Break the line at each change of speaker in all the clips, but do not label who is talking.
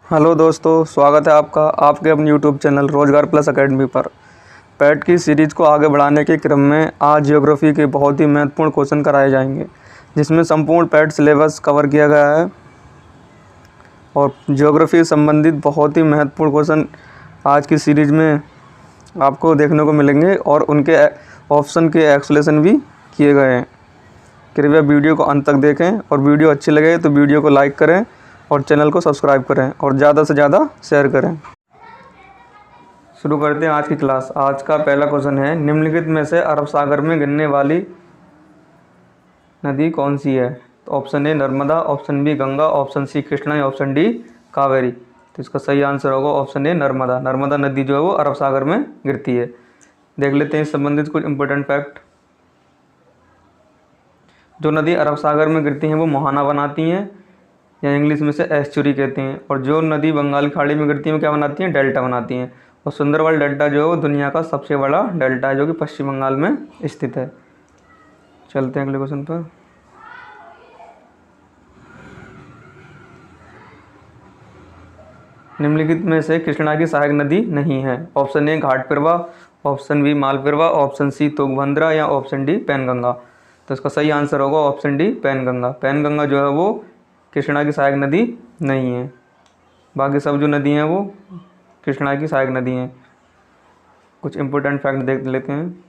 Hello दोस्तों, स्वागत है आपका आपके अपने यूट्यूब चैनल रोजगार प्लस एकेडमी पर। पैट की सीरीज को आगे बढ़ाने के क्रम में आज ज्योग्राफी के बहुत ही महत्वपूर्ण क्वेश्चन कराए जाएंगे, जिसमें संपूर्ण पैट सिलेबस कवर किया गया है और ज्योग्राफी से संबंधित बहुत ही महत्वपूर्ण क्वेश्चन आज की सीरीज में आपको देखने को मिलेंगे और उनके ऑप्शन के एक्सप्लेनेशन भी किए गए हैं। कृपया वीडियो को अंत तक देखें और वीडियो अच्छी लगे तो वीडियो को लाइक करें और चैनल को सब्सक्राइब करें और ज़्यादा से ज़्यादा शेयर करें। शुरू करते हैं आज की क्लास। आज का पहला क्वेश्चन है, निम्नलिखित में से अरब सागर में गिरने वाली नदी कौन सी है? तो option A Narmada, option B Ganga, option C Krishna या ऑप्शन डी कावेरी। तो इसका सही आंसर होगा ऑप्शन ए नर्मदा। नर्मदा नदी जो है वो अरब सागर में गिरती है। देख लेते हैं इस संबंधित कुछ इंपॉर्टेंट फैक्ट। जो नदी अरब सागर में गिरती हैं वो मोहाना बनाती हैं या इंग्लिश में से एस्चुरी कहते हैं, और जो नदी बंगाल की खाड़ी में गिरती है वो क्या बनाती हैं? डेल्टा बनाती हैं। और सुंदरबन डेल्टा जो है वो दुनिया का सबसे बड़ा डेल्टा है जो कि पश्चिम बंगाल में स्थित है। चलते हैं अगले क्वेश्चन पर। निम्नलिखित में से कृष्णा की सहायक नदी नहीं है। ऑप्शन ए घाटपिरवा, ऑप्शन बी मालपिरवा, ऑप्शन सी तुंगभद्रा या ऑप्शन डी पैनगंगा। तो इसका सही आंसर होगा ऑप्शन डी पैनगंगा। पैनगंगा जो है वो कृष्णा की सहायक नदी नहीं है। बाकी सब जो नदी हैं वो कृष्णा की सहायक नदी हैं। कुछ इंपॉर्टेंट फैक्ट देख लेते हैं।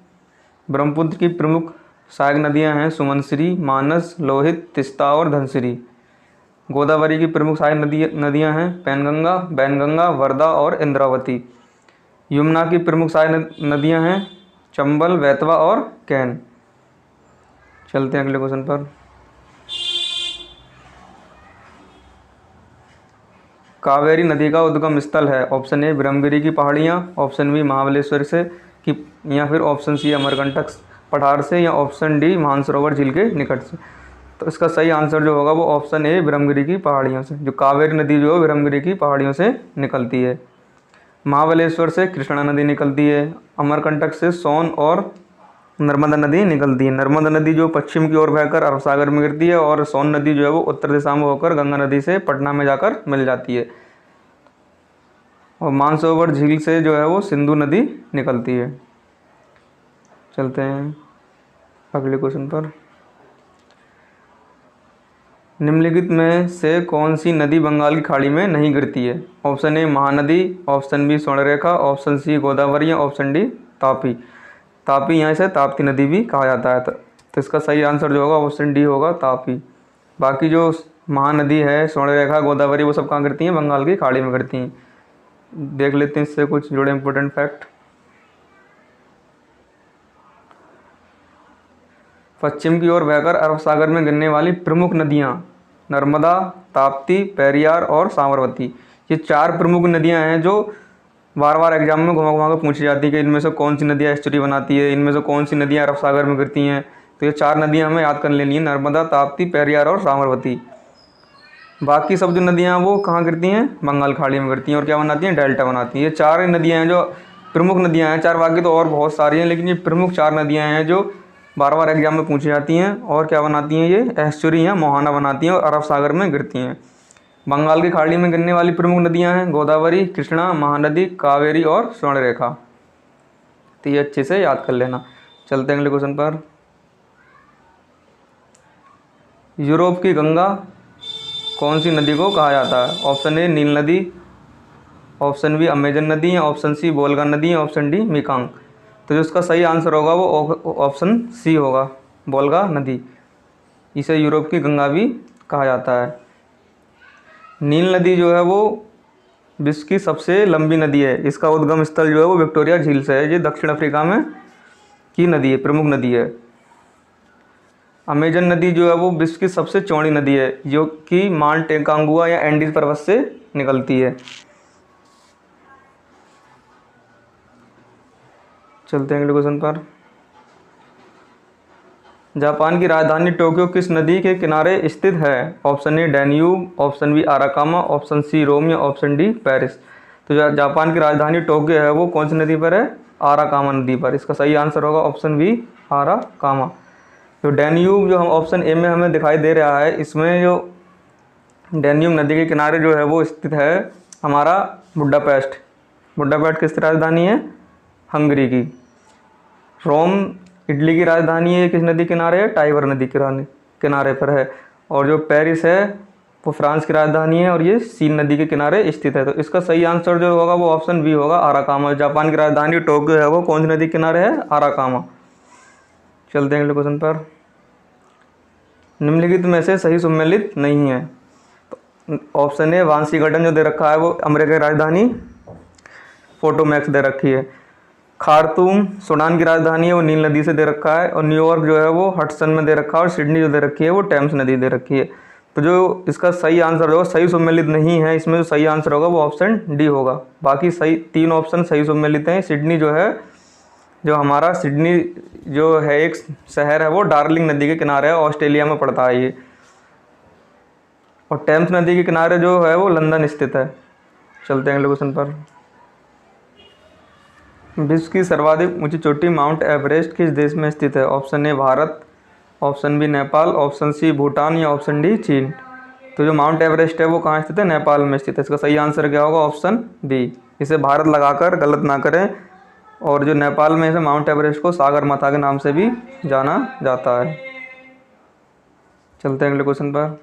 ब्रह्मपुत्र की प्रमुख सहायक नदियां हैं सुमनश्री, मानस, लोहित, तिस्ता और धनसिरी। गोदावरी की प्रमुख सहायक नदियां हैं पैनगंगा, बैनगंगा, वर्धा और इंद्रावती। यमुना की प्रमुख सहायक नदियां हैं चंबल, बेतवा और कैन। चलते हैं अगले क्वेश्चन पर। कावेरी नदी का उद्गम स्थल है। ऑप्शन ए ब्रह्मगिरी की पहाड़ियाँ, ऑप्शन बी महाबलेश्वर से कि या फिर ऑप्शन सी अमरकंटक पठार से या ऑप्शन डी मानसरोवर झील के निकट से। तो इसका सही आंसर जो होगा वो ऑप्शन ए ब्रह्मगिरी की पहाड़ियों से। जो कावेरी नदी जो है ब्रह्मगिरी की पहाड़ियों से निकलती है। महाबलेश्वर से कृष्णा नदी निकलती है। अमरकंटक से सोन और नर्मदा नदी निकलती है। नर्मदा नदी जो पश्चिम की ओर बहकर अरब सागर में गिरती है और सोन नदी जो है वो उत्तर दिशा में होकर गंगा नदी से पटना में जाकर मिल जाती है। और मानसरोवर झील से जो है वो सिंधु नदी निकलती है। चलते हैं अगले क्वेश्चन पर। निम्नलिखित में से कौन सी नदी बंगाल की खाड़ी में नहीं गिरती है? Option A Mahanadi, option B Swarnarekha, option C Godavari, option D Tapi. Tapi यहाँ से ताप्ती नदी भी कहा जाता है। तो इसका सही आंसर जो होगा ऑप्शन डी होगा तापी। बाकी जो महानदी है स्वर्णरेखा, गोदावरी वो सब कहाँ गिरती हैं? बंगाल की खाड़ी में गिरती हैं। देख लेते हैं इससे कुछ जुड़े इंपॉर्टेंट फैक्ट। पश्चिम की ओर बहकर अरब सागर में गिरने वाली प्रमुख नदियाँ नर्मदा, ताप्ती, पेरियार और साबरमती। ये चार प्रमुख नदियाँ हैं जो बार बार एग्जाम में घुमा घुमा कर पूछी जाती है कि इनमें से कौन सी नदियाँ एस्चुरी बनाती है, इनमें से कौन सी नदियाँ अरब सागर में गिरती हैं। तो ये चार नदियाँ हमें याद कर लेनी है, नर्मदा, ताप्ती, पेरियार और साबरमती। बाकी सब जो नदियाँ वो कहाँ गिरती हैं? बंगाल खाड़ी में गिरती हैं और क्या बनाती हैं? डेल्टा बनाती हैं। ये चार नदियाँ हैं जो प्रमुख नदियाँ हैं। चार बाकी तो और बहुत सारी हैं, लेकिन ये प्रमुख चार नदियाँ हैं जो बार बार एग्जाम में पूछी जाती हैं और क्या बनाती हैं? ये एस्चुरी या मोहाना बनाती हैं और अरब सागर में गिरती हैं। बंगाल की खाड़ी में गिरने वाली प्रमुख नदियाँ हैं गोदावरी, कृष्णा, महानदी, कावेरी और स्वर्णरेखा। तो ये अच्छे से याद कर लेना। चलते हैं अगले क्वेश्चन पर। यूरोप की गंगा कौन सी नदी को कहा जाता है? ऑप्शन ए नील नदी, ऑप्शन बी अमेजन नदी या ऑप्शन सी बोलगा नदी या ऑप्शन डी मेकंग। तो जो इसका सही आंसर होगा वो ऑप्शन सी होगा, बोलगा नदी। इसे यूरोप की गंगा भी कहा जाता है। नील नदी जो है वो विश्व की सबसे लंबी नदी है। इसका उद्गम स्थल जो है वो विक्टोरिया झील से है। ये दक्षिण अफ्रीका में की नदी है, प्रमुख नदी है। अमेजन नदी जो है वो विश्व की सबसे चौड़ी नदी है जो कि माउंट एकांगुआ या एंडीज पर्वत से निकलती है। चलते हैं अगले क्वेश्चन पर। जापान की राजधानी टोक्यो किस नदी के किनारे स्थित है? Option A Danube, option B आराकामा, ऑप्शन सी रोम या ऑप्शन डी पेरिस। तो जापान की राजधानी टोक्यो है वो कौन सी नदी पर है? आराकामा नदी पर। इसका सही आंसर होगा ऑप्शन बी आराकामा। जो डैन्यूब जो हम ऑप्शन ए में हमें दिखाई दे रहा है, इसमें जो डैन्यूब नदी के किनारे जो है वो स्थित है हमारा बुडापेस्ट। बुडापेस्ट किसकी राजधानी है? हंगरी की। रोम इटली की राजधानी है, किस नदी किनारे है? टाइबर नदी किनारे पर है। और जो पेरिस है वो फ्रांस की राजधानी है और ये सीन नदी के किनारे स्थित है। तो इसका सही आंसर जो होगा वो ऑप्शन बी होगा, आराकामा। जापान की राजधानी टोक्यो है वो कौन सी नदी किनारे है? आराकामा। चलते हैं अगले क्वेश्चन पर। निम्नलिखित में से सही सम्मिलित नहीं है। तो ऑप्शन ए वाशिंगटन जो दे रखा है वो अमेरिका की राजधानी पोटोमैक्स दे रखी है। खार्तूम सूडान की राजधानी है वो नील नदी से दे रखा है। और न्यूयॉर्क जो है वो हडसन में दे रखा है। और सिडनी जो दे रखी है वो टेम्स नदी दे रखी है। तो जो इसका सही आंसर होगा, सही सम्मिलित नहीं है इसमें, जो सही आंसर होगा वो ऑप्शन डी होगा। बाकी सही 3 ऑप्शन सही सम्मिलित हैं। सिडनी जो है, जो हमारा सिडनी जो है एक शहर है वो डार्लिंग नदी के किनारे है, ऑस्ट्रेलिया में पड़ता है ये। और टेम्स नदी के किनारे जो है वो लंदन स्थित है। चलते हैं अगले क्वेश्चन पर। विश्व की सर्वाधिक ऊंची चोटी माउंट एवरेस्ट किस देश में स्थित है? Option A Bharat, option B Nepal, option C Bhutan या ऑप्शन डी चीन। तो जो माउंट एवरेस्ट है वो कहाँ स्थित है? नेपाल में स्थित है। इसका सही आंसर क्या होगा? Option B. इसे भारत लगाकर गलत ना करें। और जो नेपाल में है माउंट एवरेस्ट को सागर माथा के नाम से भी जाना जाता है। चलते हैं अगले क्वेश्चन पर।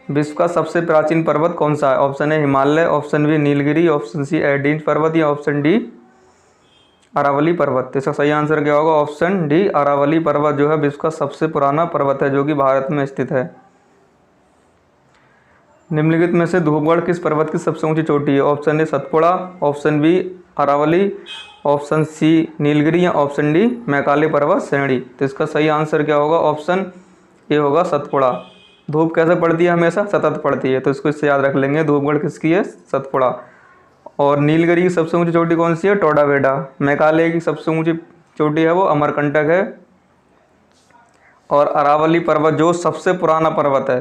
विश्व का सबसे प्राचीन पर्वत कौन सा है? Option A Himalaya, option B Nilgiri, option C एडिन पर्वत या ऑप्शन डी अरावली पर्वत। तो इसका सही आंसर क्या होगा? ऑप्शन डी अरावली पर्वत जो है विश्व का सबसे पुराना पर्वत है जो कि भारत में स्थित है। निम्नलिखित में से धूपगढ़ किस पर्वत की सबसे ऊंची चोटी है? Option A Satpura, option B Aravalli, option C Nilgiri या ऑप्शन डी मैकाले पर्वत श्रेणी। तो इसका सही आंसर क्या होगा? ऑप्शन ए होगा सतपुड़ा। धूप कैसे पड़ती है? हमेशा सतत पड़ती है, तो इसको याद रख लेंगे। धूपगढ़ किसकी है? सतपुड़ा। और नीलगिरी की सबसे ऊंची चोटी कौन सी है? टोडाबेडा। मेघालय की सबसे ऊंची चोटी है वो अमरकंटक है। और अरावली पर्वत जो सबसे पुराना पर्वत है,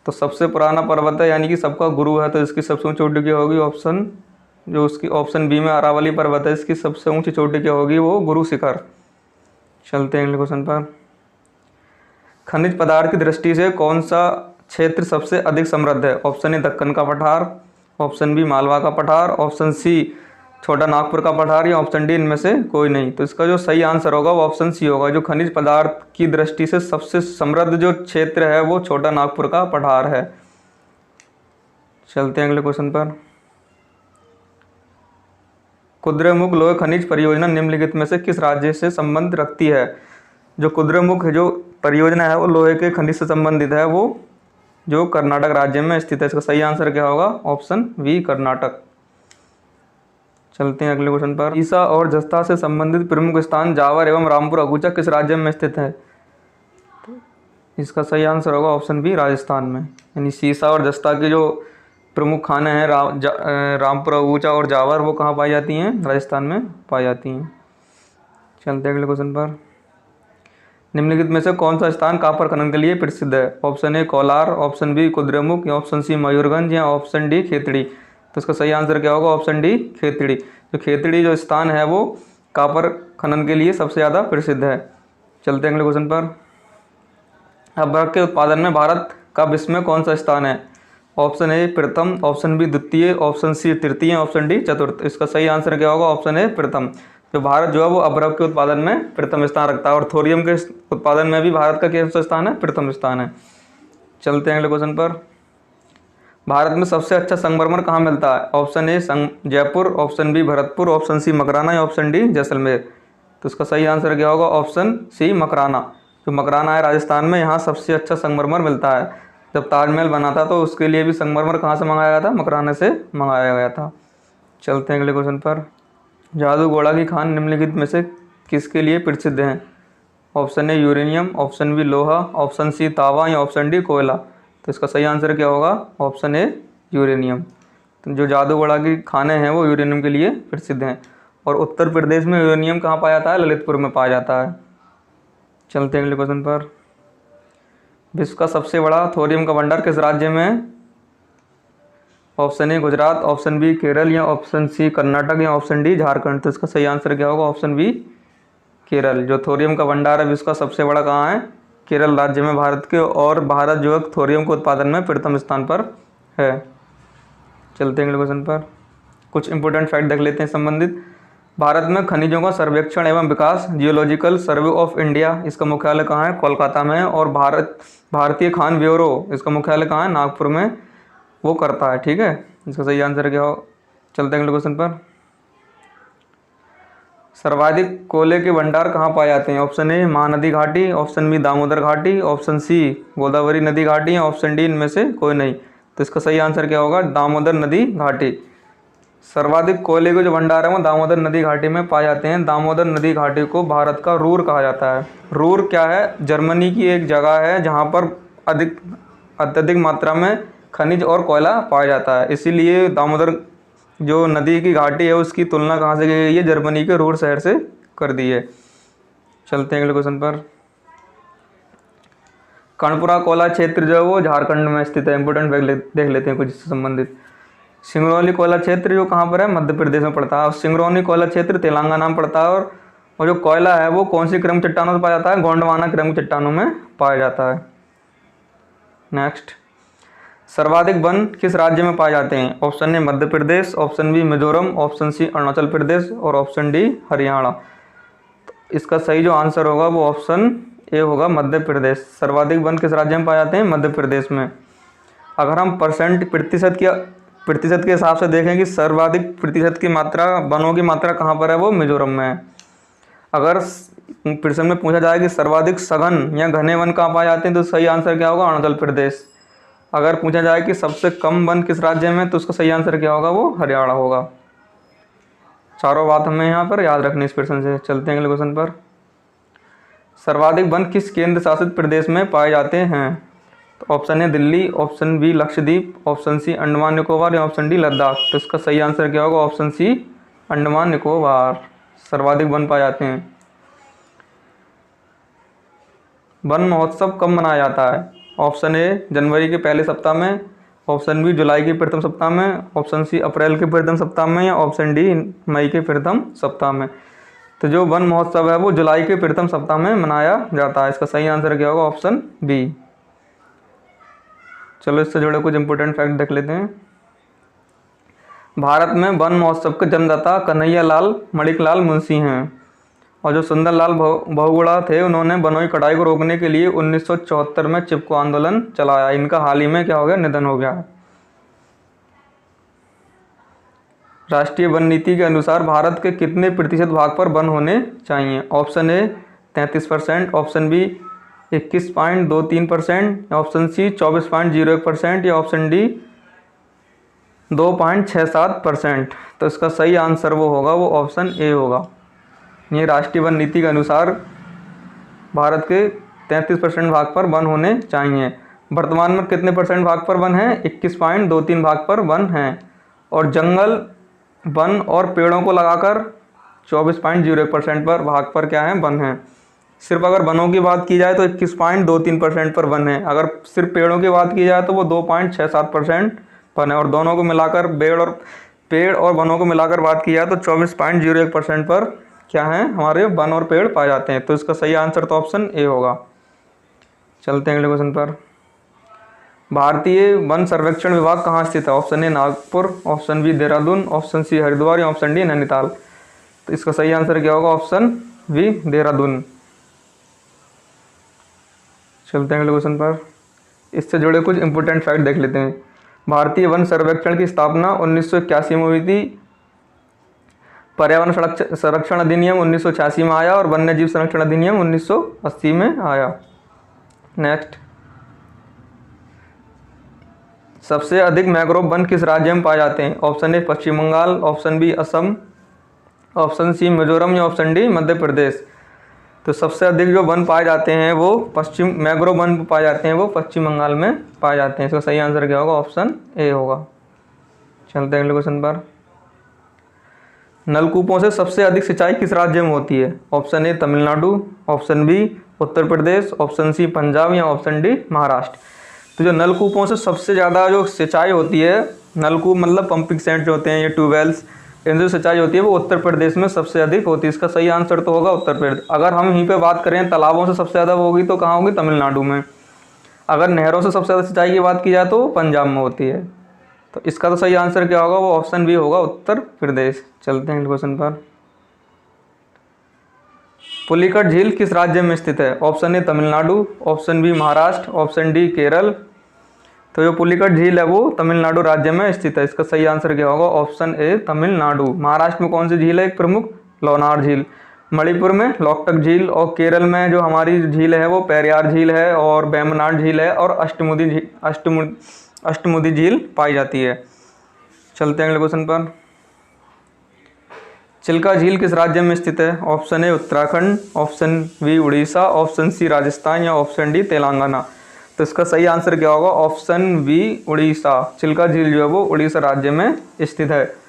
तो सबसे पुराना पर्वत है यानी कि सबका गुरु है, तो इसकी सबसे ऊंची चोटी क्या होगी? ऑप्शन जो उसकी ऑप्शन बी में अरावली पर्वत है, इसकी सबसे ऊंची चोटी क्या होगी? वो गुरु शिखर। चलते हैं अगले क्वेश्चन पर। खनिज पदार्थ की दृष्टि से कौन सा क्षेत्र सबसे अधिक समृद्ध है? ऑप्शन ए दक्कन का पठार, ऑप्शन बी मालवा का पठार, ऑप्शन सी छोटा नागपुर का पठार या ऑप्शन डी इनमें से कोई नहीं। तो इसका जो सही आंसर होगा वो ऑप्शन सी होगा। जो खनिज पदार्थ की दृष्टि से सबसे समृद्ध जो क्षेत्र है वो छोटा नागपुर का पठार है। चलते हैं अगले क्वेश्चन पर। कुद्रेमुख लोहे खनिज परियोजना निम्नलिखित में से किस राज्य से संबंध रखती है? जो कुद्रेमुख जो परियोजना है वो लोहे के खनिज से संबंधित है, वो जो कर्नाटक राज्य में स्थित है। इसका सही आंसर क्या होगा? Option B Karnataka. चलते हैं अगले क्वेश्चन पर। ईसा और जस्ता से संबंधित प्रमुख स्थान जावर एवं रामपुर अगुचा किस राज्य में स्थित है? तो इसका सही आंसर होगा ऑप्शन बी राजस्थान में। यानी सीसा और जस्ता के जो प्रमुख खाने हैं रामपुर अगुचा और जावर, वो कहाँ पाई जाती हैं? राजस्थान में पाई जाती हैं। चलते हैं अगले क्वेश्चन पर। निम्नलिखित में से कौन सा स्थान कॉपर खनन के लिए प्रसिद्ध है? Option A Kolar, option B Kudremukh या ऑप्शन सी मयूरगंज या ऑप्शन डी खेतड़ी। तो इसका सही आंसर क्या होगा? Option D Khetri. जो खेतड़ी जो स्थान है वो कॉपर खनन के लिए सबसे ज़्यादा प्रसिद्ध है। चलते हैं अगले क्वेश्चन पर। अभ्रक के उत्पादन में भारत का विश्व में कौन सा स्थान है? ऑप्शन ए प्रथम, ऑप्शन बी द्वितीय, ऑप्शन सी तृतीय, ऑप्शन डी चतुर्थ। इसका सही आंसर क्या होगा? ऑप्शन ए प्रथम। जो भारत जो है वो अभ्रक के उत्पादन में प्रथम स्थान रखता है। और थोरियम के उत्पादन में भी भारत का कौन सा स्थान है? प्रथम स्थान है। चलते हैं अगले क्वेश्चन पर। भारत में सबसे अच्छा संगमरमर कहाँ मिलता है? Option A Jaipur, option B Bharatpur, option C Makrana या ऑप्शन डी जैसलमेर। तो इसका सही आंसर क्या होगा? Option C Makrana. जो मकराना है राजस्थान में, यहाँ सबसे अच्छा संगमरमर मिलता है। जब ताजमहल बना था तो उसके लिए भी संगमरमर कहाँ से मंगाया गया था? मकराना से मंगाया गया था। चलते हैं अगले क्वेश्चन पर। जादूगोड़ा की खान निम्नलिखित में से किसके लिए प्रसिद्ध हैं? Option A uranium, option B लोहा, ऑप्शन सी तांबा या ऑप्शन डी कोयला। तो इसका सही आंसर क्या होगा? Option A uranium. तो जो जादूगोड़ा की खाने हैं वो यूरेनियम के लिए प्रसिद्ध हैं। और उत्तर प्रदेश में यूरेनियम कहाँ पाया जाता है? ललितपुर में पाया जाता है। चलते हैं अगले क्वेश्चन पर। विश्व का सबसे बड़ा थोरियम का भंडार किस राज्य में है? Option A Gujarat, option B Kerala या ऑप्शन सी कर्नाटक या ऑप्शन डी झारखंड। तो इसका सही आंसर क्या होगा? Option B Kerala. जो थोरियम का भंडार है विश्व का सबसे बड़ा कहाँ है? केरल राज्य में भारत के, और भारत जो है थोरियम के उत्पादन में प्रथम स्थान पर है। चलते हैं अगले क्वेश्चन पर। कुछ इंपॉर्टेंट फैक्ट देख लेते हैं संबंधित। भारत में खनिजों का सर्वेक्षण एवं विकास जियोलॉजिकल सर्वे ऑफ इंडिया, इसका मुख्यालय कहाँ है? कोलकाता में है। और भारतीय खान ब्यूरो, इसका मुख्यालय कहाँ है? नागपुर में वो करता है। ठीक है, इसका सही आंसर क्या हो? चलते हैं अगले क्वेश्चन पर। सर्वाधिक कोयले के भंडार कहाँ पाए जाते हैं? ऑप्शन ए महानदी घाटी, ऑप्शन बी दामोदर घाटी, ऑप्शन सी गोदावरी नदी घाटी, ऑप्शन डी इनमें से कोई नहीं। तो इसका सही आंसर क्या होगा? दामोदर नदी घाटी। सर्वाधिक कोयले के जो भंडार है वो दामोदर नदी घाटी में पाए जाते हैं। दामोदर नदी घाटी को भारत का रूर कहा जाता है। रूर क्या है? जर्मनी की एक जगह है जहाँ पर अत्यधिक मात्रा में खनिज और कोयला पाया जाता है, इसीलिए दामोदर जो नदी की घाटी है उसकी तुलना कहाँ से की गई है? जर्मनी के रूर शहर से कर दी है। चलते हैं अगले क्वेश्चन पर। कर्णपुरा कोयला क्षेत्र जो है वो झारखंड में स्थित है। इंपोर्टेंट देख लेते हैं कुछ इससे संबंधित। सिंगरौली कोयला क्षेत्र जो कहाँ पर है? मध्य प्रदेश में पड़ता है। और सिंगरौली कोयला क्षेत्र तेलंगाना में पड़ता है। और जो कोयला है वो कौन सी क्रम चट्टानों में पाया जाता है? गोंडवाना क्रम चट्टानों में पाया जाता है। नेक्स्ट, सर्वाधिक वन किस राज्य में पाए जाते हैं? Option A Madhya Pradesh, option B Mizoram, option C Arunachal Pradesh और ऑप्शन डी हरियाणा। तो इसका सही जो आंसर होगा वो ऑप्शन ए होगा, मध्य प्रदेश। सर्वाधिक वन किस राज्य में पाए जाते हैं? मध्य प्रदेश में। अगर हम प्रतिशत के हिसाब से देखें कि सर्वाधिक प्रतिशत की मात्रा, वनों की मात्रा कहाँ पर है? वो मिजोरम में है। अगर प्रश्न में पूछा जाए कि सर्वाधिक सघन या घने वन कहाँ पाए जाते हैं, तो सही आंसर क्या होगा? अरुणाचल प्रदेश। अगर पूछा जाए कि सबसे कम वन किस राज्य में, तो उसका सही आंसर क्या होगा? वो हरियाणा होगा। चारों बात हमें यहाँ पर याद रखनी इस प्रश्न से। चलते हैं अगले क्वेश्चन पर। सर्वाधिक वन किस केंद्र शासित प्रदेश में पाए जाते हैं? तो option A Delhi, option B Lakshadweep, option C Andaman Nicobar या ऑप्शन डी लद्दाख। तो इसका सही आंसर क्या होगा? Option C Andaman Nicobar. सर्वाधिक वन पाए जाते हैं। वन महोत्सव कब मनाया जाता है? ऑप्शन ए जनवरी के पहले सप्ताह में, ऑप्शन बी जुलाई के प्रथम सप्ताह में, ऑप्शन सी अप्रैल के प्रथम सप्ताह में या ऑप्शन डी मई के प्रथम सप्ताह में। तो जो वन महोत्सव है वो जुलाई के प्रथम सप्ताह में मनाया जाता है। इसका सही आंसर क्या होगा? Option B. चलो इससे जुड़े कुछ इंपोर्टेंट फैक्ट देख लेते हैं। भारत में वन महोत्सव के जन्मदाता कन्हैया लाल मणिकलाल मुंशी हैं। और जो सुंदरलाल बहुगुणा थे, उन्होंने वनों की कटाई को रोकने के लिए 1974 में चिपको आंदोलन चलाया। इनका हाल ही में क्या हो गया? निधन हो गया है। राष्ट्रीय वन नीति के अनुसार भारत के कितने प्रतिशत भाग पर वन होने चाहिए? Option A 33%, option B 21.23%, option C 24.01% या ऑप्शन डी 2.67%। तो इसका सही आंसर वो होगा, वो ऑप्शन ए होगा। ये राष्ट्रीय वन नीति के अनुसार भारत के 33% भाग पर वन होने चाहिए। वर्तमान में कितने परसेंट भाग पर वन है? 21.23 भाग पर वन है। और जंगल, वन और पेड़ों को लगाकर 24.01% पर भाग पर क्या है? वन है। सिर्फ अगर वनों की बात की जाए तो 21.23% पर वन है। अगर सिर्फ पेड़ों की बात की जाए तो वो 2.67% वन है। और दोनों को मिलाकर पेड़ और वनों को मिलाकर बात की जाए तो 24.01% पर क्या है? हमारे वन और पेड़ पाए जाते हैं। तो इसका सही आंसर तो ऑप्शन ए होगा। चलते हैं अगले क्वेश्चन पर। भारतीय वन सर्वेक्षण विभाग कहाँ स्थित है? Option A Nagpur, option B Dehradun, option C Haridwar या ऑप्शन डी नैनीताल। तो इसका सही आंसर क्या होगा? Option B Dehradun. चलते हैं अगले क्वेश्चन पर। इससे जुड़े कुछ इंपोर्टेंट फैक्ट देख लेते हैं। भारतीय वन सर्वेक्षण की स्थापना 1981 में हुई थी। पर्यावरण संरक्षण अधिनियम 1986 में आया और वन्य जीव संरक्षण अधिनियम 1980 में आया। नेक्स्ट, सबसे अधिक मैंग्रोव वन किस राज्य में पाए जाते हैं? Option A Paschim Bengal, option B Assam, option C Mizoram या ऑप्शन डी मध्य प्रदेश। तो सबसे अधिक जो वन पाए जाते हैं वो मैंग्रोव वन पाए जाते हैं वो पश्चिम बंगाल में पाए जाते हैं। इसका सही आंसर क्या होगा? ऑप्शन ए होगा। चलते हैं अगले क्वेश्चन पर। नलकूपों से सबसे अधिक सिंचाई किस राज्य में होती है? Option A Tamil Nadu, option B Uttar Pradesh, option C Punjab या ऑप्शन डी महाराष्ट्र। तो जो नलकूपों से सबसे ज़्यादा जो सिंचाई होती है, नलकूप मतलब पंपिंग सेट जो होते हैं, ये ट्यूबवेल्स, इनसे जो सिंचाई होती है वो उत्तर प्रदेश में सबसे अधिक होती है। इसका सही आंसर तो होगा उत्तर प्रदेश। अगर हम यहीं पे बात करें तालाबों से सबसे ज़्यादा होगी तो कहाँ होगी? तमिलनाडु में। अगर नहरों से सबसे ज़्यादा सिंचाई की बात की जाए तो पंजाब में होती है। तो इसका तो सही आंसर क्या होगा? वो ऑप्शन बी होगा, उत्तर प्रदेश। चलते हैं अगले क्वेश्चन पर। पुलिकट झील किस राज्य में स्थित है? Option A Tamil Nadu, option B Maharashtra, option D Kerala. तो जो पुलिकट झील है वो तमिलनाडु राज्य में स्थित है। इसका सही आंसर क्या होगा? Option A Tamil Nadu. महाराष्ट्र में कौन सी झील है एक प्रमुख? लोनार झील। मणिपुर में लोकटक झील, और केरल में जो हमारी झील है वो पेरियार झील है, और वेम्बनाड झील है, और अष्टमुदी झील पाई जाती है। चलते हैं अगले क्वेश्चन पर। चिल्का झील किस राज्य में स्थित है? Option A Uttarakhand, option B Orissa, option C Rajasthan, या ऑप्शन डी तेलंगाना। तो इसका सही आंसर क्या होगा? Option B Orissa. चिल्का झील जो है वो उड़ीसा राज्य में स्थित है।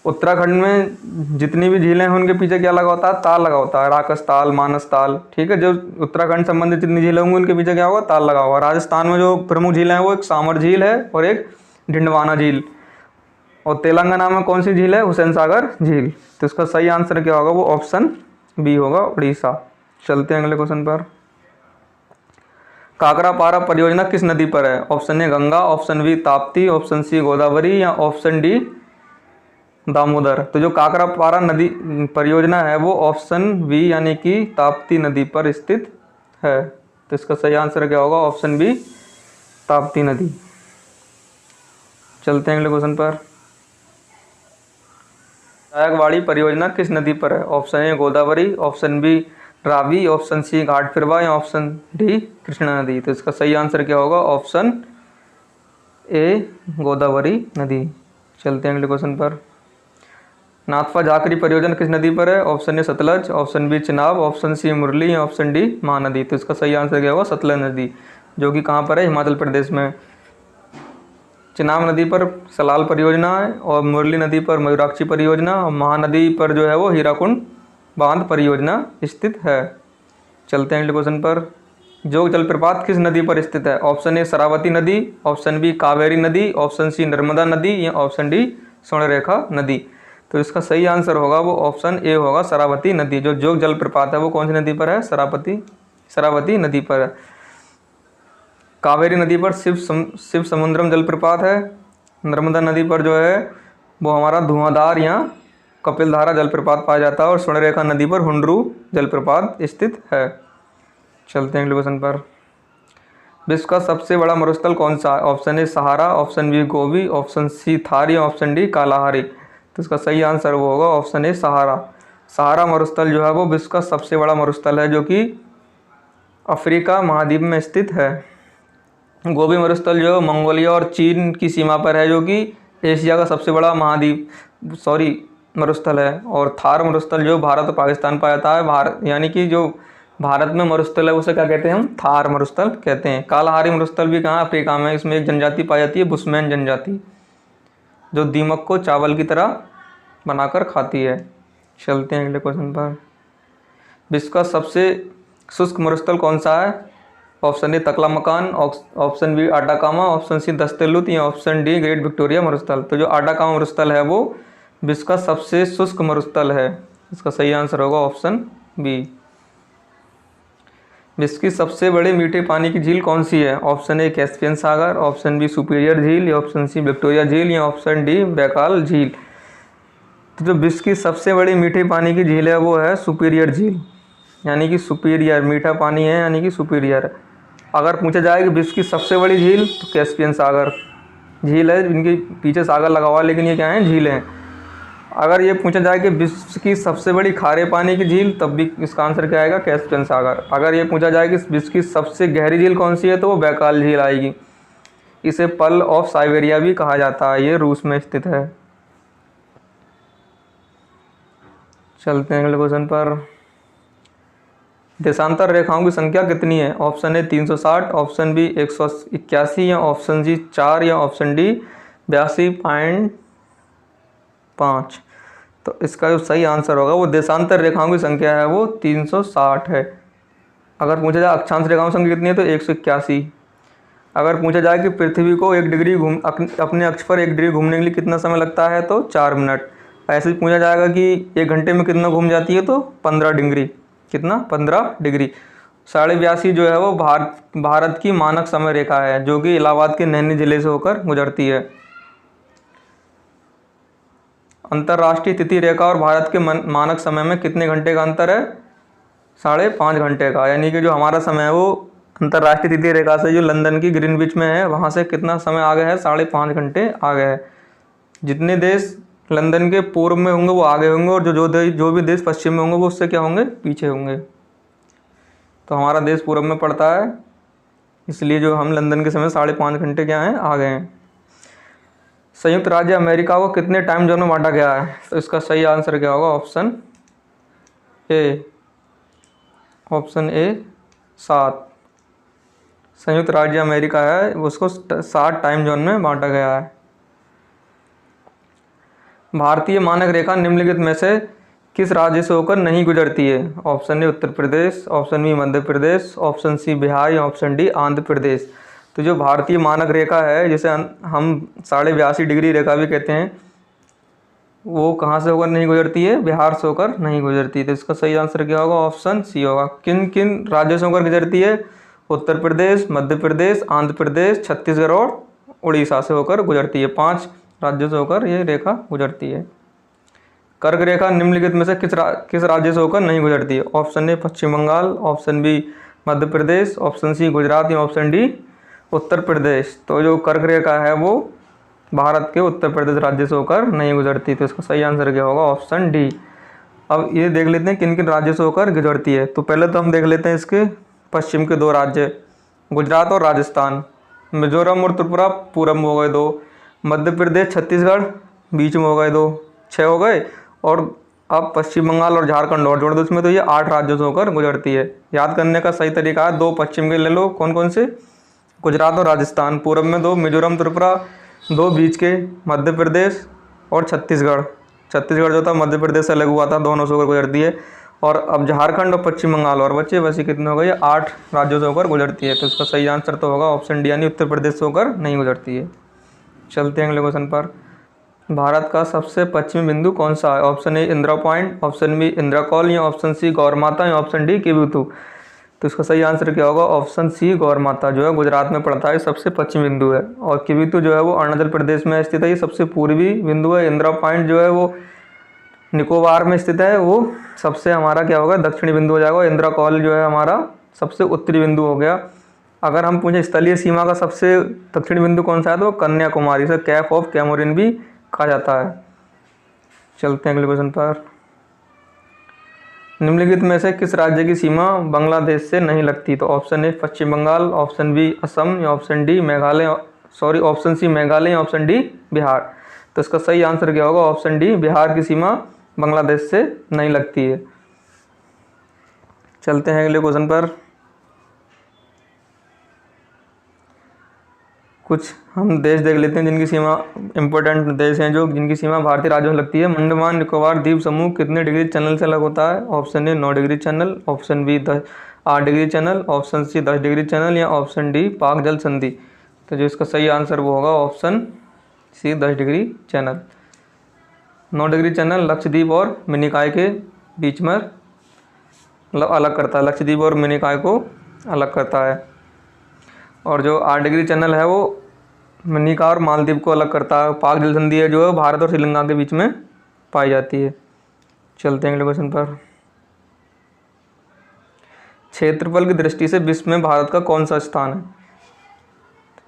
उत्तराखंड में जितनी भी झीलें हैं उनके पीछे क्या लगा होता है? ताल लगा होता है। राकस ताल, मानस ताल, ठीक है। जो उत्तराखंड संबंधित जितनी झीलें होंगी उनके पीछे क्या होगा? ताल लगा होगा। राजस्थान में जो प्रमुख झीलें हैं वो एक सामर झील है और एक ढिंडवाना झील। और तेलंगाना में कौन सी झील है? हुसैन सागर झील। तो इसका सही आंसर क्या होगा? वो ऑप्शन बी होगा, उड़ीसा। चलते हैं अगले क्वेश्चन पर। काकरापारा परियोजना किस नदी पर है? Option A Ganga, option B Tapti, option C Godavari, या ऑप्शन डी दामोदर। तो जो काकरापारा नदी परियोजना है वो ऑप्शन बी यानी कि ताप्ती नदी पर स्थित है। तो इसका सही आंसर क्या होगा? ऑप्शन बी ताप्ती नदी। चलते हैं अगले क्वेश्चन पर। जायकवाड़ी परियोजना किस नदी पर है? Option A Godavari, option B Ravi, option C घाटफिरवा, या ऑप्शन डी कृष्णा नदी। तो इसका सही आंसर क्या होगा? ऑप्शन ए गोदावरी नदी। चलते हैं अगले क्वेश्चन पर। नाथपा झाकरी परियोजना किस नदी पर है? Option A Sutlej, option B Chenab, option C मुरली, या ऑप्शन डी महानदी। तो इसका सही आंसर क्या होगा? सतलज नदी, जो कि कहाँ पर है? हिमाचल प्रदेश में। चिनाब नदी पर सलाल परियोजना है, और मुरली नदी पर मयूराक्षी परियोजना, और महानदी पर जो है वो हीराकुंड बांध परियोजना स्थित है। चलते हैं अगले क्वेश्चन पर। जोग जलप्रपात किस नदी पर स्थित है? ऑप्शन ए शरावती नदी, ऑप्शन बी कावेरी नदी, ऑप्शन सी नर्मदा नदी, या ऑप्शन डी स्वर्णरेखा नदी। तो इसका सही आंसर होगा वो ऑप्शन ए होगा, शरावती नदी। जो जोग जलप्रपात है वो कौन सी नदी पर है? शरावती नदी पर है। कावेरी नदी पर शिव समुद्रम जलप्रपात है। नर्मदा नदी पर जो है वो हमारा धुआंधार या कपिलधारा जलप्रपात पाया जाता है, और स्वर्णरेखा नदी पर हुंड्रू जलप्रपात स्थित है। चलते हैं अगले क्वेश्चन पर। विश्व का सबसे बड़ा मरुस्थल कौन सा है? Option A Sahara, option B Gobi, option C Thar, या ऑप्शन डी कालाहारी। तो इसका सही आंसर वो होगा ऑप्शन ए सहारा। सहारा मरुस्थल जो है वो विश्व का सबसे बड़ा मरुस्थल है, जो कि अफ्रीका महाद्वीप में स्थित है। गोबी मरुस्थल जो मंगोलिया और चीन की सीमा पर है, जो कि एशिया का सबसे बड़ा मरुस्थल है। और थार मरुस्थल जो भारत और पाकिस्तान पाया जाता है। भारत यानी कि जो भारत में मरुस्थल है उसे क्या कहते हैं? हम थार मरुस्थल कहते हैं। कालाहारी मरुस्थल भी कहाँ? अफ्रीका में। इसमें एक जनजाति पाई जाती है, बुशमैन जनजाति, जो दीमक को चावल की तरह बनाकर खाती है। चलते हैं अगले क्वेश्चन पर। विश्व का सबसे शुष्क मरुस्थल कौन सा है? Option A Taklamakan, option B Atacama, option C दस्तेलुत, या ऑप्शन डी ग्रेट विक्टोरिया मरुस्थल। तो जो आटाकामा मरुस्थल है वो विश्व का सबसे शुष्क मरुस्थल है। इसका सही आंसर होगा ऑप्शन बी। विश्व की सबसे बड़ी मीठे पानी की झील कौन सी है? ऑप्शन ए कैस्पियन सागर, ऑप्शन बी सुपीरियर झील, या ऑप्शन सी विक्टोरिया झील, या ऑप्शन डी बैकाल झील। तो जो विश्व की सबसे बड़ी मीठे पानी की झील है वो है सुपीरियर झील, यानी कि सुपीरियर मीठा पानी है, यानी कि सुपीरियर। अगर पूछा जाए कि विश्व की सबसे बड़ी झील, तो कैस्पियन सागर झील है। इनके पीछे सागर लगा हुआ है, लेकिन ये क्या है? झील है। अगर ये पूछा जाए कि विश्व की सबसे बड़ी खारे पानी की झील, तब भी इसका आंसर क्या आएगा? कैस्पियन सागर। अगर ये पूछा जाए कि विश्व की सबसे गहरी झील कौन सी है, तो वो बैकाल झील आएगी। इसे पर्ल ऑफ साइबेरिया भी कहा जाता है। ये रूस में स्थित है। चलते हैं अगले क्वेश्चन पर। देशांतर रेखाओं की संख्या कितनी है? ऑप्शन ए 360, ऑप्शन बी 181, या ऑप्शन सी 4, या ऑप्शन डी 82.5। तो इसका जो सही आंसर होगा वो देशांतर रेखाओं की संख्या है वो 360 है। अगर पूछा जाए अक्षांश रेखाओं की संख्या कितनी है, तो 181। अगर पूछा जाए कि पृथ्वी को 1 डिग्री अपने अक्ष पर 1 डिग्री घूमने के लिए कितना समय लगता है, तो 4 मिनट। ऐसे ही पूछा जाएगा कि 1 घंटे में कितना घूम जाती है, तो 15 डिग्री। कितना? 15 डिग्री। 82.5 जो है वो भारत की मानक समय रेखा है, जो कि इलाहाबाद के नैनी जिले से होकर गुजरती है। अंतर्राष्ट्रीय तिथि रेखा और भारत के मानक समय में कितने घंटे का अंतर है? 5.5 घंटे का। यानी कि जो हमारा समय है वो अंतर्राष्ट्रीय तिथि रेखा से जो लंदन की ग्रीनविच में है वहाँ से कितना समय आगे है? 5.5 घंटे आगे है। जितने देश लंदन के पूर्व में होंगे वो आगे होंगे, और जो भी देश पश्चिम में होंगे वो उससे क्या होंगे? पीछे होंगे। तो हमारा देश पूर्व में पड़ता है, इसलिए जो हम लंदन के समय 5.5 घंटे क्या हैं? आगे हैं। संयुक्त राज्य अमेरिका को कितने टाइम जोन में बांटा गया है? तो इसका सही आंसर क्या होगा? Option A 7। संयुक्त राज्य अमेरिका है उसको 7 टाइम जोन में बांटा गया है। भारतीय मानक रेखा निम्नलिखित में से किस राज्य से होकर नहीं गुजरती है? Option A Uttar Pradesh, option B Madhya Pradesh, option C Bihar या ऑप्शन डी आंध्र प्रदेश। तो जो भारतीय मानक रेखा है, जिसे हम 82.5 डिग्री रेखा भी कहते हैं, वो कहाँ से होकर नहीं गुजरती है? बिहार से होकर नहीं गुजरती। तो इसका सही आंसर क्या होगा? ऑप्शन सी होगा। किन किन राज्यों से होकर गुजरती है? उत्तर प्रदेश, मध्य प्रदेश, आंध्र प्रदेश, छत्तीसगढ़ और उड़ीसा से होकर गुजरती है। 5 राज्यों से होकर ये रेखा गुजरती है। कर्क रेखा निम्नलिखित में से किस राज्य से होकर नहीं गुजरती है? Option A Paschim Bengal, option B Madhya Pradesh, option C Gujarat या ऑप्शन डी उत्तर प्रदेश। तो जो कर्क रेखा है वो भारत के उत्तर प्रदेश राज्य से होकर नहीं गुजरती। तो इसका सही आंसर क्या होगा? Option D. अब ये देख लेते हैं किन किन राज्यों से होकर गुजरती है। तो पहले तो हम देख लेते हैं इसके पश्चिम के 2 राज्य, गुजरात और राजस्थान। मिजोरम और त्रिपुरा पूरब में हो गए 2, मध्य प्रदेश छत्तीसगढ़ बीच में हो गए 2, 6 हो गए। और अब पश्चिम बंगाल और झारखंड और जोड़ दो इसमें, तो ये 8 राज्यों से होकर गुजरती है। याद करने का सही तरीका है 2 पश्चिम के ले लो, कौन कौन से? गुजरात और राजस्थान। पूरब में 2 मिजोरम त्रिपुरा, 2 बीच के मध्य प्रदेश और छत्तीसगढ़। छत्तीसगढ़ जो था मध्य प्रदेश से अलग हुआ था, दोनों से होकर गुजरती है। और अब झारखंड और पश्चिम बंगाल और बच्चे वैसे कितने हो गए? 8 राज्यों से होकर गुजरती है। तो इसका सही आंसर तो होगा ऑप्शन डी, यानी उत्तर प्रदेश से होकर नहीं गुजरती है। चलते हैं अगले क्वेश्चन पर। भारत का सबसे पश्चिमी बिंदु कौन सा है? Option A Indira Point, option B Indira Col या ऑप्शन सी गौरमाता या ऑप्शन डी केबुतु। तो इसका सही आंसर क्या होगा? ऑप्शन सी गौरमाता जो है गुजरात में पड़ता है, सबसे पश्चिमी बिंदु है। और केबुतु जो है वो अरुणाचल प्रदेश में स्थित है, ये सबसे पूर्वी बिंदु है। इंदिरा पॉइंट जो है वो निकोबार में स्थित है, वो सबसे हमारा क्या होगा? दक्षिणी बिंदु हो जाएगा। इंदिरा कॉल जो है हमारा सबसे उत्तरी बिंदु हो गया। अगर हम पूछें स्थलीय सीमा का सबसे दक्षिणी बिंदु कौन सा है, तो कन्याकुमारी से कैप ऑफ कैमोरिन भी कहा जाता है। चलते हैं अगले क्वेश्चन पर। निम्नलिखित में से किस राज्य की सीमा बांग्लादेश से नहीं लगती? तो option A Paschim Bengal, option B Assam या option D Meghalaya, option C Meghalaya या ऑप्शन डी बिहार। तो इसका सही आंसर क्या होगा? ऑप्शन डी, बिहार की सीमा बांग्लादेश से नहीं लगती है। चलते हैं अगले क्वेश्चन पर। कुछ हम देश देख लेते हैं जिनकी सीमा, इंपॉर्टेंट देश हैं जो जिनकी सीमा भारतीय राज्यों में लगती है। अंडमान निकोबार द्वीप समूह कितने डिग्री चैनल से अलग होता है? Option A 9 degree channel, option B 8 degree channel, option C 10 degree channel या ऑप्शन डी पाक जल संधि। तो जो इसका सही आंसर वो होगा option C 10 degree channel. 9 degree channel Lakshadweep और मिनिकॉय के बीच में अलग करता है, लक्षद्वीप और मिनिकॉय को अलग करता है। और जो 8 डिग्री चैनल है वो मिनिकॉय और मालदीव को अलग करता है। पाक जल संधि है जो है भारत और श्रीलंका के बीच में पाई जाती है। चलते हैं अगले क्वेश्चन पर। क्षेत्रफल की दृष्टि से विश्व में भारत का कौन सा स्थान है?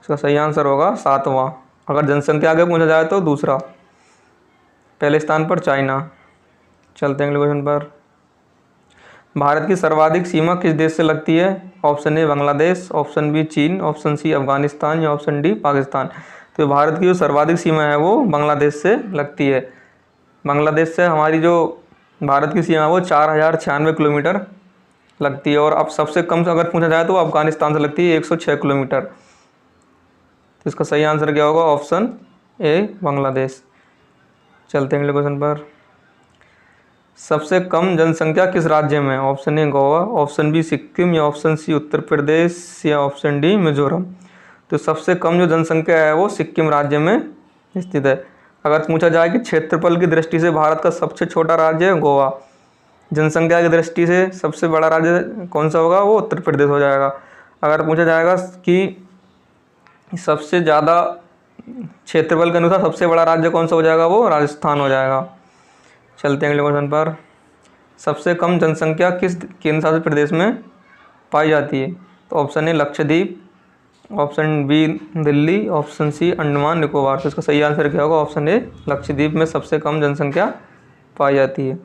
इसका सही आंसर होगा 7वां। अगर जनसंख्या आगे पूछा जाए तो दूसरा, पहले स्थान पर चाइना। चलते हैं अगले क्वेश्चन पर। भारत की सर्वाधिक सीमा किस देश से लगती है? Option A Bangladesh, option B चीन, ऑप्शन सी अफगानिस्तान या ऑप्शन डी पाकिस्तान। तो भारत की जो सर्वाधिक सीमा है वो बांग्लादेश से लगती है। बांग्लादेश से हमारी जो भारत की सीमा है वो 4096 किलोमीटर लगती है। और अब सबसे कम अगर पूछा जाए तो अफगानिस्तान से लगती है 106 किलोमीटर। तो इसका सही आंसर क्या होगा? Option A Bangladesh. चलते हैं अगले क्वेश्चन पर। सबसे कम जनसंख्या किस राज्य में है? Option A Goa, option B Sikkim या ऑप्शन सी उत्तर प्रदेश या ऑप्शन डी मिजोरम। तो सबसे कम जो जनसंख्या है वो सिक्किम राज्य में स्थित है। अगर पूछा जाए कि क्षेत्रफल की दृष्टि से भारत का सबसे छोटा राज्य है गोवा, जनसंख्या की दृष्टि से सबसे बड़ा राज्य कौन सा होगा, वो उत्तर प्रदेश हो जाएगा। अगर पूछा जाएगा कि सबसे ज़्यादा क्षेत्रफल के अनुसार सबसे बड़ा राज्य कौन सा हो जाएगा, वो राजस्थान हो जाएगा। चलते हैं अगले क्वेश्चन पर। सबसे कम जनसंख्या किस केंद्र शासित प्रदेश में पाई जाती है? तो option A Lakshadweep, option B Delhi, option C Andaman Nicobar. तो इसका सही आंसर क्या होगा? ऑप्शन ए लक्षद्वीप में सबसे कम जनसंख्या पाई जाती है।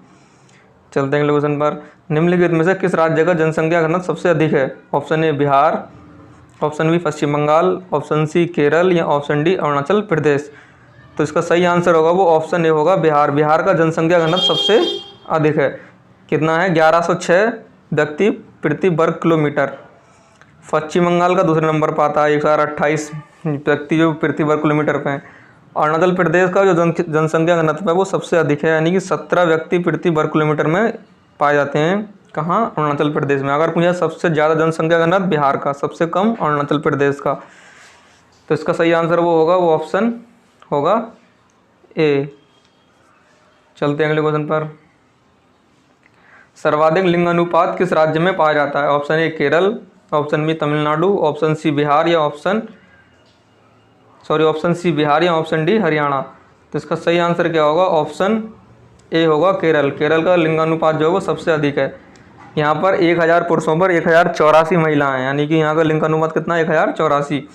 चलते हैं अगले क्वेश्चन पर। निम्नलिखित में से किस राज्य का जनसंख्या घनत्व सबसे अधिक है? Option A Bihar, option B Paschim Bengal, option C Kerala या ऑप्शन डी अरुणाचल प्रदेश। तो इसका सही आंसर होगा वो ऑप्शन ए होगा बिहार। बिहार का जनसंख्या घनत्व सबसे अधिक है। कितना है? 1106 व्यक्ति प्रति वर्ग किलोमीटर। पश्चिम बंगाल का दूसरे नंबर पर आता है 1028 व्यक्ति जो प्रति वर्ग किलोमीटर पे हैं। अरुणाचल प्रदेश का जो जनसंख्या घनत्व है वो सबसे अधिक है, यानी कि 17 व्यक्ति प्रति वर्ग किलोमीटर में पाए जाते हैं। कहाँ? अरुणाचल प्रदेश में। अगर पूछा सबसे ज़्यादा जनसंख्या घनत्व बिहार का, सबसे कम अरुणाचल प्रदेश का। तो इसका सही आंसर वो होगा, वो ऑप्शन होगा ए। चलते हैं अगले क्वेश्चन पर। सर्वाधिक लिंग अनुपात किस राज्य में पाया जाता है? Option A Kerala, option B Tamil Nadu, option C Bihar या ऑप्शन डी हरियाणा। तो इसका सही आंसर क्या होगा? ऑप्शन ए होगा केरल। केरल का लिंगानुपात जो है वो सबसे अधिक है। यहाँ पर 1000 पुरुषों पर 1084 महिलाएं हैं, यानी कि यहाँ का लिंगानुपात कितना है? 1084।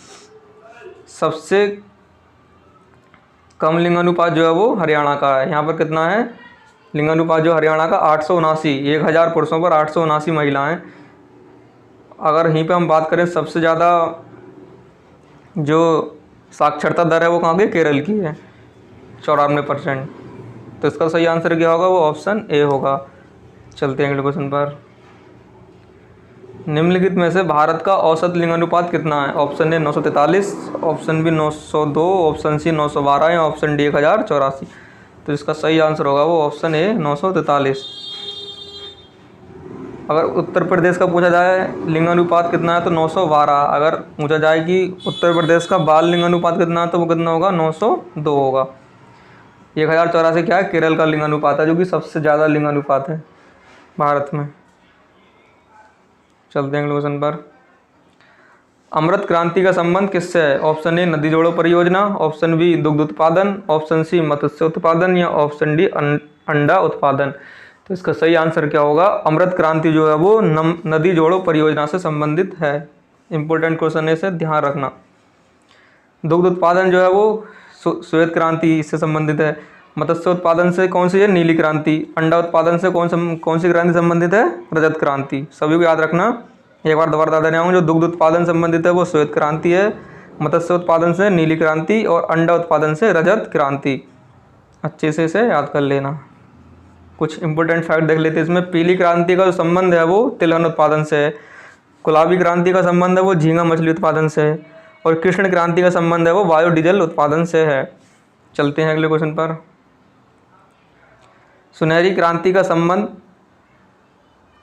सबसे कम लिंगानुपात जो है वो हरियाणा का है। यहाँ पर कितना है लिंगानुपात जो हरियाणा का? 879। 1000 पुरुषों पर 879 महिलाएं। अगर यहीं पे हम बात करें सबसे ज़्यादा जो साक्षरता दर है वो कहाँ की? केरल की है, 94%। तो इसका सही आंसर क्या होगा? वो ऑप्शन ए होगा। चलते हैं अगले क्वेश्चन पर। निम्नलिखित में से भारत का औसत लिंगानुपात कितना है? Option A 943, option B 902, option C 912 या ऑप्शन डी 1084। तो इसका सही आंसर होगा वो ऑप्शन ए 943। अगर उत्तर प्रदेश का पूछा जाए लिंगानुपात कितना है तो 912। अगर पूछा जाए कि उत्तर प्रदेश का बाल लिंगानुपात कितना है तो वो कितना होगा? 902 होगा। 1084 क्या है? केरल का लिंगानुपात है, जो कि सबसे ज़्यादा लिंगानुपात है भारत में। चलते हैं अगले क्वेश्चन पर। अमृत क्रांति का संबंध किससे है? ऑप्शन ए नदी जोड़ो परियोजना, ऑप्शन बी दुग्ध उत्पादन, ऑप्शन सी मत्स्य उत्पादन या ऑप्शन डी अंडा उत्पादन। तो इसका सही आंसर क्या होगा? अमृत क्रांति जो है वो नदी जोड़ो परियोजना से संबंधित है। इंपॉर्टेंट क्वेश्चन है, इसे ध्यान रखना। दुग्ध उत्पादन जो है वो श्वेत क्रांति इससे संबंधित है। मत्स्य उत्पादन से कौन सी है? नीली क्रांति। अंडा उत्पादन से कौन सी क्रांति संबंधित है? रजत क्रांति। सभी को याद रखना। एक बार दोबारा बता देना हूँ, जो दुग्ध उत्पादन संबंधित है वो श्वेत क्रांति है, मत्स्य उत्पादन से नीली क्रांति और अंडा उत्पादन से रजत क्रांति। अच्छे से इसे याद कर लेना। कुछ इंपॉर्टेंट फैक्ट देख लेते हैं इसमें। पीली क्रांति का जो संबंध है वो तिलहन उत्पादन से है। गुलाबी क्रांति का संबंध है वो झींगा मछली उत्पादन से है। और कृष्ण क्रांति का संबंध है वो बायोडीजल उत्पादन से है। चलते हैं अगले क्वेश्चन पर। सुनहरी क्रांति का संबंध,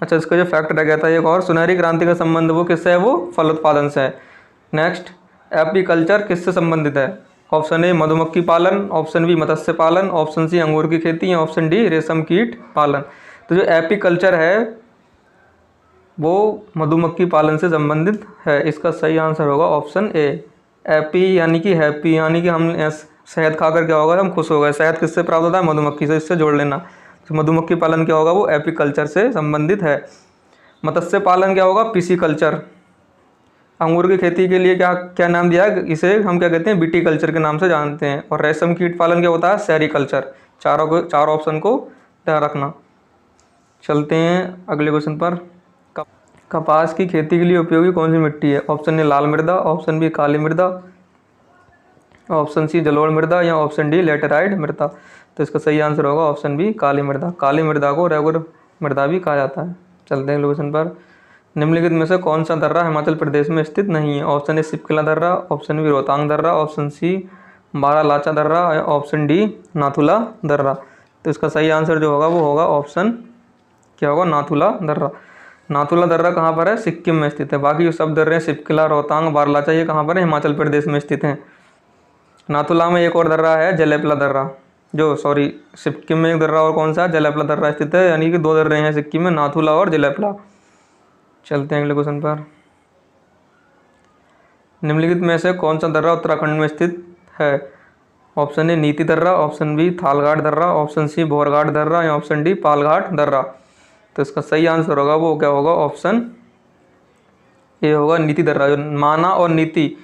अच्छा इसका जो फैक्ट रह गया था एक और, सुनहरी क्रांति का संबंध वो किससे है? वो फल उत्पादन से है। नेक्स्ट, एपीकल्चर किससे संबंधित है? ऑप्शन ए मधुमक्खी पालन, ऑप्शन बी मत्स्य पालन, ऑप्शन सी अंगूर की खेती या ऑप्शन डी रेशम कीट पालन। तो जो एपीकल्चर है वो मधुमक्खी पालन से संबंधित है। इसका सही आंसर होगा ऑप्शन ए। एपी यानी कि हैप्पी, यानी कि हम शहद खाकर क्या होगा? हम खुश हो गए। शहद किससे प्राप्त होता है? मधुमक्खी से। इससे जोड़ लेना। तो मधुमक्खी पालन क्या होगा? वो एपीकल्चर से संबंधित है। मत्स्य पालन क्या होगा? पिसीकल्चर। अंगूर की खेती के लिए क्या नाम दिया है? इसे हम क्या कहते हैं? विटीकल्चर के नाम से जानते हैं। और रेशम कीट पालन क्या होता है? सेरीकल्चर। चार ऑप्शन को ध्यान रखना। चलते हैं अगले क्वेश्चन पर। कपास की खेती के लिए उपयोगी कौन सी मिट्टी है? ऑप्शन ए लाल मृदा, ऑप्शन बी काली मृदा, ऑप्शन सी जलोढ़ मृदा या ऑप्शन डी लेटेराइट मृदा। तो इसका सही आंसर होगा ऑप्शन बी काली मृदा। काली मृदा को रेगुलर मृदा भी कहा जाता है। चलते हैं क्वेश्चन पर। निम्नलिखित में से कौन सा दर्रा हिमाचल प्रदेश में स्थित नहीं है? ऑप्शन ए सिपकिला दर्रा, ऑप्शन बी रोहतांग दर्रा, ऑप्शन सी बारालाचा दर्रा या ऑप्शन डी नाथुला दर्रा। तो इसका सही आंसर जो होगा वो होगा ऑप्शन क्या होगा? नाथुला दर्रा। नाथुला दर्रा कहाँ पर है? सिक्किम में स्थित है। बाकी जो सब दर्रे सिपकिला, रोहतांग, बारालाचा ये कहाँ पर है? हिमाचल प्रदेश में स्थित हैं। नाथुला में एक और दर्रा है जलेपला दर्रा, जो सॉरी सिक्किम में एक दर्रा और कौन सा है, जलेपला दर्रा स्थित है, यानी कि 2 दर्रे हैं सिक्किम में, नाथुला और जलेपला। चलते हैं अगले क्वेश्चन पर। निम्नलिखित में से कौन सा दर्रा उत्तराखंड में स्थित है? ऑप्शन ए नीति दर्रा, ऑप्शन बी थालघाट दर्रा, ऑप्शन सी बोरघाट दर्रा या ऑप्शन डी पालघाट दर्रा। तो इसका सही आंसर होगा वो क्या होगा, ऑप्शन ए होगा नीति दर्रा। जो माना और नीति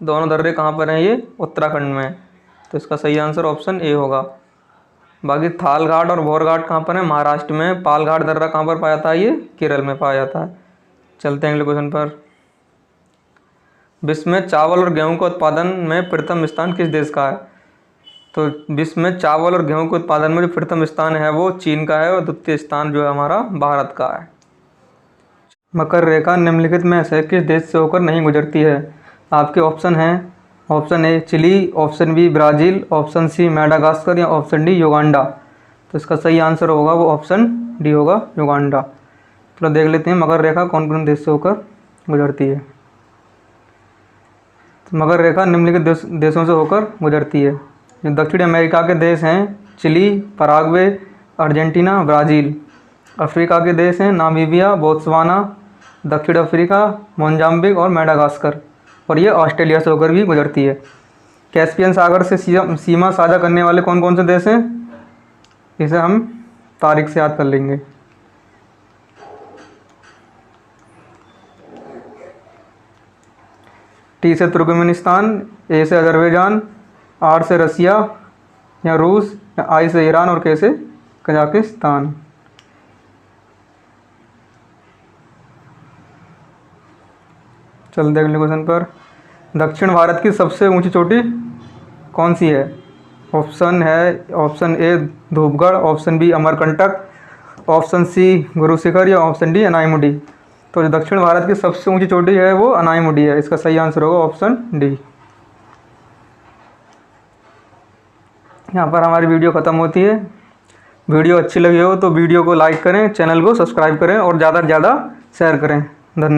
दोनों दर्रे कहाँ पर हैं, ये उत्तराखंड में। तो इसका सही आंसर ऑप्शन ए होगा। बाकी थालघाट और बोरघाट कहाँ पर है, महाराष्ट्र में। पालघाट दर्रा कहाँ पर पाया जाता है, ये केरल में पाया जाता है। चलते हैं अगले क्वेश्चन पर। विश्व में चावल और गेहूं के उत्पादन में प्रथम स्थान किस देश का है? तो विश्व में चावल और गेहूं के उत्पादन में जो प्रथम स्थान है वो चीन का है और द्वितीय स्थान जो है हमारा भारत का है। मकर रेखा निम्नलिखित में से किस देश से होकर नहीं गुजरती है? आपके ऑप्शन हैं, option A Chile, option B Brazil, option C Madagascar या ऑप्शन डी युगांडा। तो इसका सही आंसर होगा वो ऑप्शन डी होगा, युगांडा। तो देख लेते हैं मकर रेखा कौन कौन देश से होकर गुजरती है। तो मकर रेखा निम्नलिखित देशों से होकर गुजरती है। जो दक्षिण अमेरिका के देश हैं Chile, Paraguay, Argentina, Brazil. Africa के देश हैं नामीबिया, बोत्सवाना, दक्षिण अफ्रीका, मोजाम्बिक और मेडागास्कर। और ये ऑस्ट्रेलिया से होकर भी गुजरती है। कैस्पियन सागर से सीमा साझा करने वाले कौन कौन से देश हैं, इसे हम तारीख से याद कर लेंगे। टी से तुर्कमेनिस्तान, ए से अजरबैजान, आर से रसिया या रूस, या आई से ईरान और के से कजाकिस्तान। चलते अगले क्वेश्चन पर। दक्षिण भारत की सबसे ऊंची चोटी कौन सी है? ऑप्शन है, option A Dhupgarh, option B Amarkantak, option C Guru Shikhar या ऑप्शन डी अनाईमुडी। तो जो दक्षिण भारत की सबसे ऊंची चोटी है वो अनाईमुडी है। इसका सही आंसर होगा ऑप्शन डी। यहाँ पर हमारी वीडियो ख़त्म होती है। वीडियो अच्छी लगी हो तो वीडियो को लाइक करें, चैनल को सब्सक्राइब करें और ज़्यादा से ज़्यादा शेयर करें। धन्यवाद।